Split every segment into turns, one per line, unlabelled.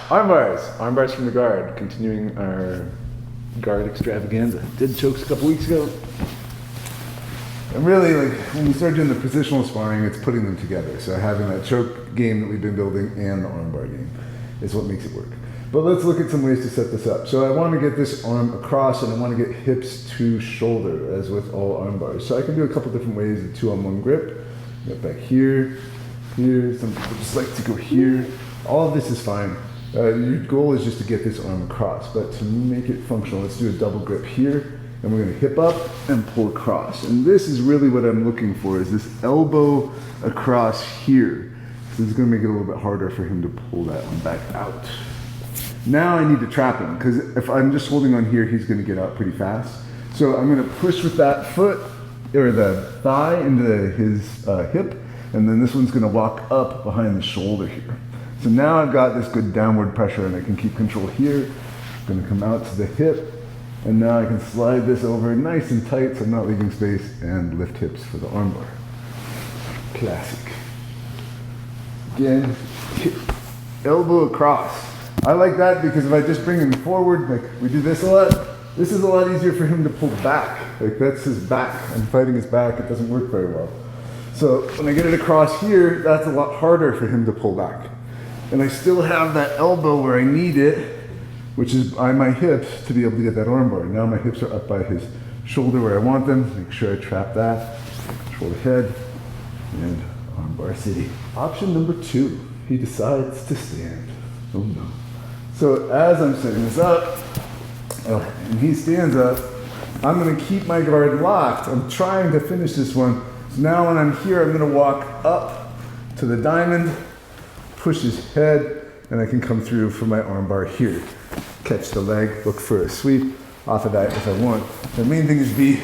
Arm bars. Arm bars from the guard. Continuing our guard extravaganza. Did chokes a couple weeks ago.
And really, like, when we start doing the positional sparring, it's putting them together. So having that choke game that we've been building and the arm bar game is what makes it work. But let's look at some ways to set this up. So I want to get this arm across and I want to get hips to shoulder, as with all arm bars. So I can do a couple different ways, a 2-on-1 grip. Get back here, here, some people just like to go here. All of this is fine. Your goal is just to get this arm across, but to make it functional, let's do a double grip here, and we're gonna hip up and pull across. And this is really what I'm looking for, is this elbow across here. So this is gonna make it a little bit harder for him to pull that one back out. Now I need to trap him, because if I'm just holding on here, he's gonna get out pretty fast. So I'm gonna push with that foot, or the thigh into his hip, and then this one's gonna walk up behind the shoulder here. So now I've got this good downward pressure and I can keep control here. It's gonna come out to the hip, and now I can slide this over nice and tight so I'm not leaving space, and lift hips for the arm bar. Classic. Again, elbow across. I like that because if I just bring him forward, like we do this a lot, this is a lot easier for him to pull back. Like that's his back. I'm fighting his back, it doesn't work very well. So when I get it across here, that's a lot harder for him to pull back. And I still have that elbow where I need it, which is by my hips, to be able to get that arm bar. Now my hips are up by his shoulder where I want them. Make sure I trap that. Control the head, and arm bar city. Option number 2, he decides to stand. Oh no. So as I'm setting this up, and he stands up, I'm gonna keep my guard locked. I'm trying to finish this one. So now when I'm here, I'm gonna walk up to the diamond, push his head, and I can come through for my arm bar here. Catch the leg, look for a sweep off of that if I want. The main thing is be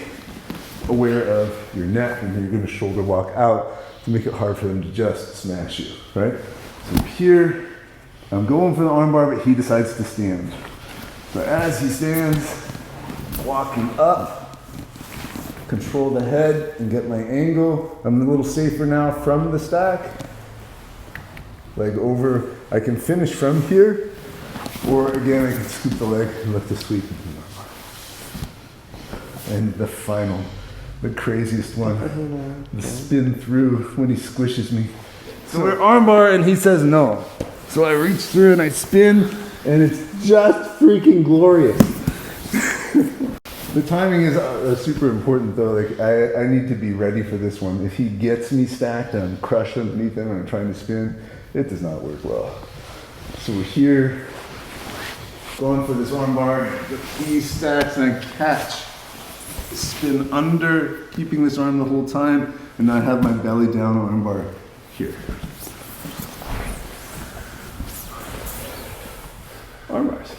aware of your neck, and you're gonna shoulder walk out to make it hard for them to just smash you, right? So here, I'm going for the arm bar, but he decides to stand. So as he stands, walking up, control the head and get my angle. I'm a little safer now from the stack. Leg over, I can finish from here, or again, I can scoop the leg and lift the sweep. And the final, the craziest one, the spin through when he squishes me. So we're arm bar and he says no. So I reach through and I spin, and it's just freaking glorious. The timing is super important though. Like I need to be ready for this one. If he gets me stacked and I'm crushed underneath him and I'm trying to spin, it does not work well. So we're here, going for this arm bar, get these stacks, and I catch, spin under, keeping this arm the whole time, and I have my belly down arm bar here. Arm bars.